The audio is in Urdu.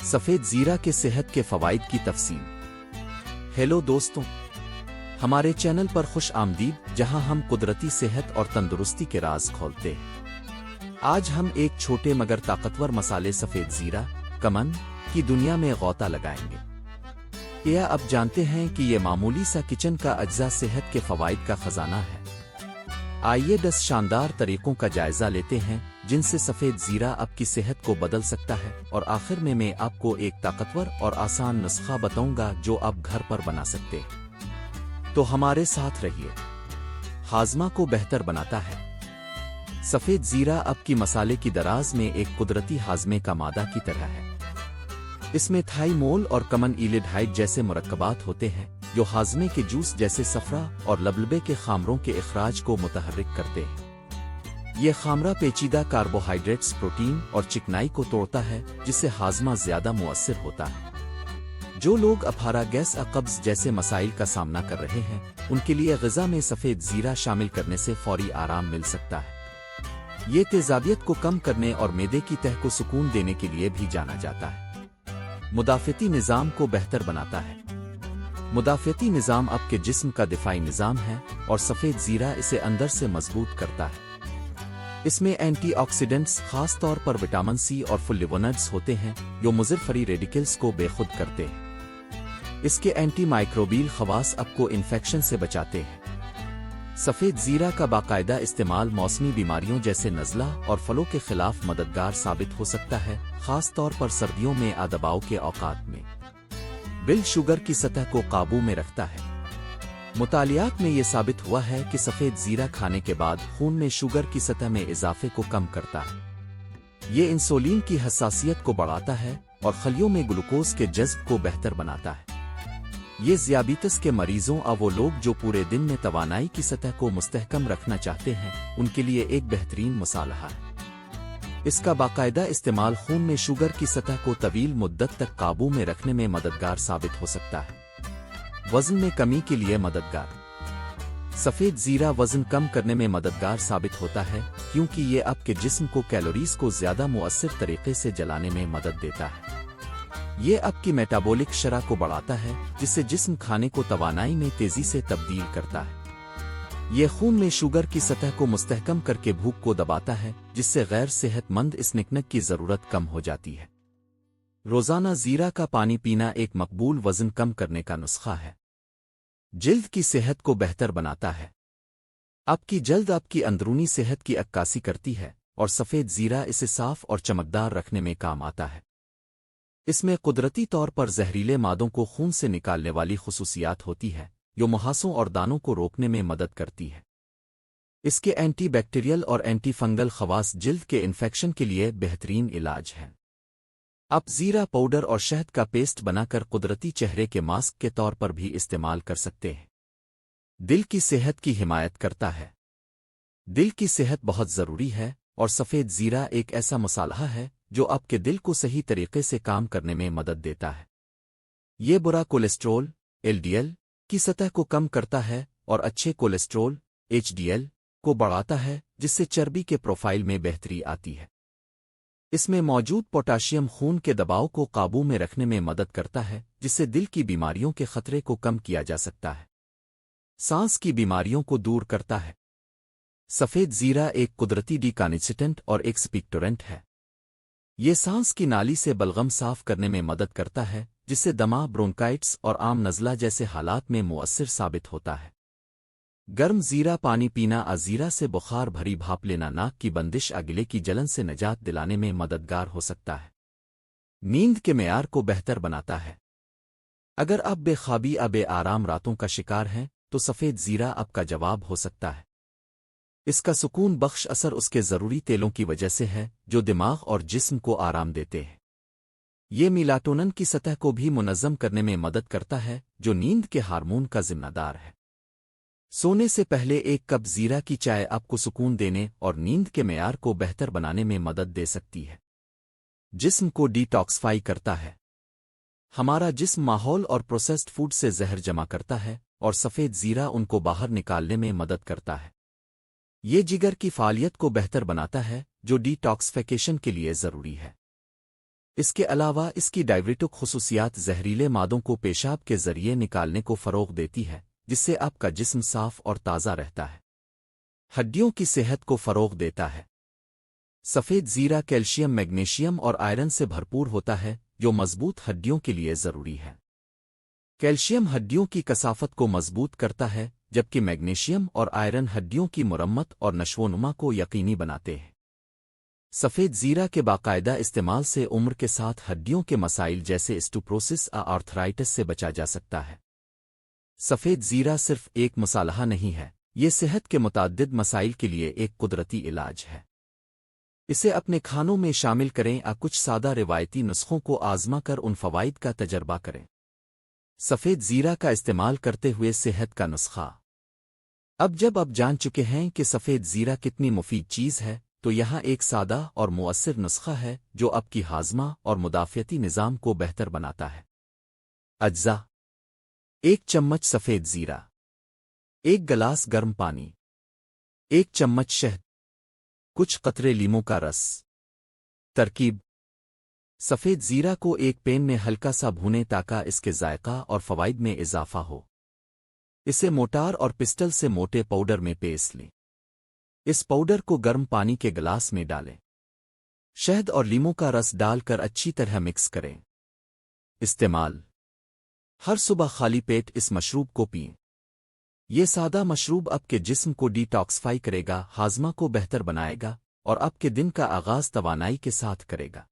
سفید زیرہ کے صحت کے فوائد کی تفصیل۔ ہیلو دوستوں، ہمارے چینل پر خوش آمدید، جہاں ہم قدرتی صحت اور تندرستی کے راز کھولتے ہیں۔ آج ہم ایک چھوٹے مگر طاقتور مسالے سفید زیرہ کمن کی دنیا میں غوطہ لگائیں گے۔ کیا اب جانتے ہیں کہ یہ معمولی سا کچن کا اجزا صحت کے فوائد کا خزانہ ہے؟ آئیے 10 شاندار طریقوں کا جائزہ لیتے ہیں جن سے سفید زیرہ آپ کی صحت کو بدل سکتا ہے، اور آخر میں آپ کو ایک طاقتور اور آسان نسخہ بتاؤں گا جو آپ گھر پر بنا سکتے ہیں۔ تو ہمارے ساتھ رہیے۔ ہاضمہ کو بہتر بناتا ہے۔ سفید زیرہ آپ کی مسالے کی دراز میں ایک قدرتی ہاضمے کا مادہ کی طرح ہے۔ اس میں تھائی مول اور کمن ایلیڈہائڈ جیسے مرکبات ہوتے ہیں جو ہاضمے کے جوس جیسے صفرا اور لبلبے کے خامروں کے اخراج کو متحرک کرتے ہیں۔ یہ خامرہ پیچیدہ کاربوہائیڈریٹس، پروٹین اور چکنائی کو توڑتا ہے، جس سے ہاضمہ زیادہ مؤثر ہوتا ہے۔ جو لوگ اپارا گیس، قبض جیسے مسائل کا سامنا کر رہے ہیں، ان کے لیے غذا میں سفید زیرہ شامل کرنے سے فوری آرام مل سکتا ہے۔ یہ تیزابیت کو کم کرنے اور معدے کی تہ کو سکون دینے کے لیے بھی جانا جاتا ہے۔ مدافعتی نظام کو بہتر بناتا ہے۔ مدافعتی نظام آپ کے جسم کا دفاعی نظام ہے، اور سفید زیرہ اسے اندر سے مضبوط کرتا ہے۔ اس میں اینٹی آکسیڈنٹس، خاص طور پر وٹامن سی اور فلیوونوائڈز ہوتے ہیں جو مضر فری ریڈیکلز کو بے خود کرتے ہیں۔ اس کے اینٹی مائکروبیل خواص آپ کو انفیکشن سے بچاتے ہیں۔ سفید زیرہ کا باقاعدہ استعمال موسمی بیماریوں جیسے نزلہ اور فلو کے خلاف مددگار ثابت ہو سکتا ہے، خاص طور پر سردیوں میں دباؤ کے اوقات میں۔ بلڈ شوگر کی سطح کو قابو میں رکھتا ہے۔ مطالعات میں یہ ثابت ہوا ہے کہ سفید زیرہ کھانے کے بعد خون میں شوگر کی سطح میں اضافے کو کم کرتا ہے۔ یہ انسولین کی حساسیت کو بڑھاتا ہے اور خلیوں میں گلوکوز کے جذب کو بہتر بناتا ہے۔ یہ ذیابیطس کے مریضوں اور وہ لوگ جو پورے دن میں توانائی کی سطح کو مستحکم رکھنا چاہتے ہیں، ان کے لیے ایک بہترین مصالحہ ہے۔ اس کا باقاعدہ استعمال خون میں شوگر کی سطح کو طویل مدت تک قابو میں رکھنے میں مددگار ثابت ہو سکتا ہے۔ وزن میں کمی کے لیے مددگار۔ سفید زیرہ وزن کم کرنے میں مددگار ثابت ہوتا ہے کیونکہ یہ آپ کے جسم کو کیلوریز کو زیادہ مؤثر طریقے سے جلانے میں مدد دیتا ہے۔ یہ آپ کی میٹابولک شرح کو بڑھاتا ہے، جس سے جسم کھانے کو توانائی میں تیزی سے تبدیل کرتا ہے۔ یہ خون میں شوگر کی سطح کو مستحکم کر کے بھوک کو دباتا ہے، جس سے غیر صحت مند اسنیکنگ کی ضرورت کم ہو جاتی ہے۔ روزانہ زیرہ کا پانی پینا ایک مقبول وزن کم کرنے کا نسخہ ہے۔ جلد کی صحت کو بہتر بناتا ہے۔ آپ کی جلد آپ کی اندرونی صحت کی عکاسی کرتی ہے، اور سفید زیرہ اسے صاف اور چمکدار رکھنے میں کام آتا ہے۔ اس میں قدرتی طور پر زہریلے مادوں کو خون سے نکالنے والی خصوصیات ہوتی ہے، جو مہاسوں اور دانوں کو روکنے میں مدد کرتی ہے۔ اس کے اینٹی بیکٹیریل اور اینٹی فنگل خواص جلد کے انفیکشن کے لیے بہترین علاج ہیں۔ آپ زیرہ پاؤڈر اور شہد کا پیسٹ بنا کر قدرتی چہرے کے ماسک کے طور پر بھی استعمال کر سکتے ہیں۔ دل کی صحت کی حمایت کرتا ہے۔ دل کی صحت بہت ضروری ہے، اور سفید زیرہ ایک ایسا مصالحہ ہے جو آپ کے دل کو صحیح طریقے سے کام کرنے میں مدد دیتا ہے۔ یہ برا کولیسٹرول LDL کی سطح کو کم کرتا ہے اور اچھے کولیسٹرول HDL کو بڑھاتا ہے، جس سے چربی کے پروفائل میں بہتری آتی ہے۔ اس میں موجود پوٹاشیم خون کے دباؤ کو قابو میں رکھنے میں مدد کرتا ہے، جس سے دل کی بیماریوں کے خطرے کو کم کیا جا سکتا ہے۔ سانس کی بیماریوں کو دور کرتا ہے۔ سفید زیرہ ایک قدرتی ڈیکانسٹنٹ اور ایکسپیکٹورنٹ ہے۔ یہ سانس کی نالی سے بلغم صاف کرنے میں مدد کرتا ہے، جس سے دمہ، برونکائٹس اور عام نزلہ جیسے حالات میں مؤثر ثابت ہوتا ہے۔ گرم زیرہ پانی پینا، زیرہ سے بخار بھری بھاپ لینا ناک کی بندش، گلے کی جلن سے نجات دلانے میں مددگار ہو سکتا ہے۔ نیند کے معیار کو بہتر بناتا ہے۔ اگر آپ بے خوابی بے آرام راتوں کا شکار ہیں، تو سفید زیرہ آپ کا جواب ہو سکتا ہے۔ اس کا سکون بخش اثر اس کے ضروری تیلوں کی وجہ سے ہے جو دماغ اور جسم کو آرام دیتے ہیں۔ یہ میلاٹونن کی سطح کو بھی منظم کرنے میں مدد کرتا ہے، جو نیند کے ہارمون کا ذمہ دار ہے۔ سونے سے پہلے ایک کپ زیرہ کی چائے آپ کو سکون دینے اور نیند کے معیار کو بہتر بنانے میں مدد دے سکتی ہے۔ جسم کو ڈی ٹاکسفائی کرتا ہے۔ ہمارا جسم ماحول اور پروسیسڈ فوڈ سے زہر جمع کرتا ہے، اور سفید زیرہ ان کو باہر نکالنے میں مدد کرتا ہے۔ یہ جگر کی فعالیت کو بہتر بناتا ہے، جو ڈی ٹاکسفیکیشن کے لیے ضروری ہے۔ اس کے علاوہ اس کی ڈائیوریٹک خصوصیات زہریلے مادوں کو پیشاب کے ذریعے نکالنے کو فروغ دیتی ہے، جس سے آپ کا جسم صاف اور تازہ رہتا ہے۔ ہڈیوں کی صحت کو فروغ دیتا ہے۔ سفید زیرہ کیلشیم، میگنیشیم اور آئرن سے بھرپور ہوتا ہے، جو مضبوط ہڈیوں کے لیے ضروری ہے۔ کیلشیم ہڈیوں کی کثافت کو مضبوط کرتا ہے، جبکہ میگنیشیم اور آئرن ہڈیوں کی مرمت اور نشوونما کو یقینی بناتے ہیں۔ سفید زیرہ کے باقاعدہ استعمال سے عمر کے ساتھ ہڈیوں کے مسائل جیسے اسٹوپروسس اور آرتھرائٹس سے بچا جا سکتا ہے۔ سفید زیرہ صرف ایک مصالحہ نہیں ہے، یہ صحت کے متعدد مسائل کے لیے ایک قدرتی علاج ہے۔ اسے اپنے کھانوں میں شامل کریں اور کچھ سادہ روایتی نسخوں کو آزما کر ان فوائد کا تجربہ کریں۔ سفید زیرہ کا استعمال کرتے ہوئے صحت کا نسخہ۔ اب جب آپ جان چکے ہیں کہ سفید زیرہ کتنی مفید چیز ہے، تو یہاں ایک سادہ اور مؤثر نسخہ ہے جو آپ کی ہاضمہ اور مدافعتی نظام کو بہتر بناتا ہے۔ اجزاء: 1 چمچ سفید زیرہ، 1 گلاس گرم پانی، 1 چمچ شہد، کچھ قطرے لیموں کا رس۔ ترکیب: سفید زیرہ کو ایک پین میں ہلکا سا بھونیں تاکہ اس کے ذائقہ اور فوائد میں اضافہ ہو۔ اسے موٹار اور پسٹل سے موٹے پاؤڈر میں پیس لیں۔ اس پاؤڈر کو گرم پانی کے گلاس میں ڈالیں۔ شہد اور لیموں کا رس ڈال کر اچھی طرح مکس کریں۔ استعمال: ہر صبح خالی پیٹ اس مشروب کو پئیں۔ یہ سادہ مشروب آپ کے جسم کو ڈی ٹاکسفائی کرے گا، ہاضمہ کو بہتر بنائے گا اور آپ کے دن کا آغاز توانائی کے ساتھ کرے گا۔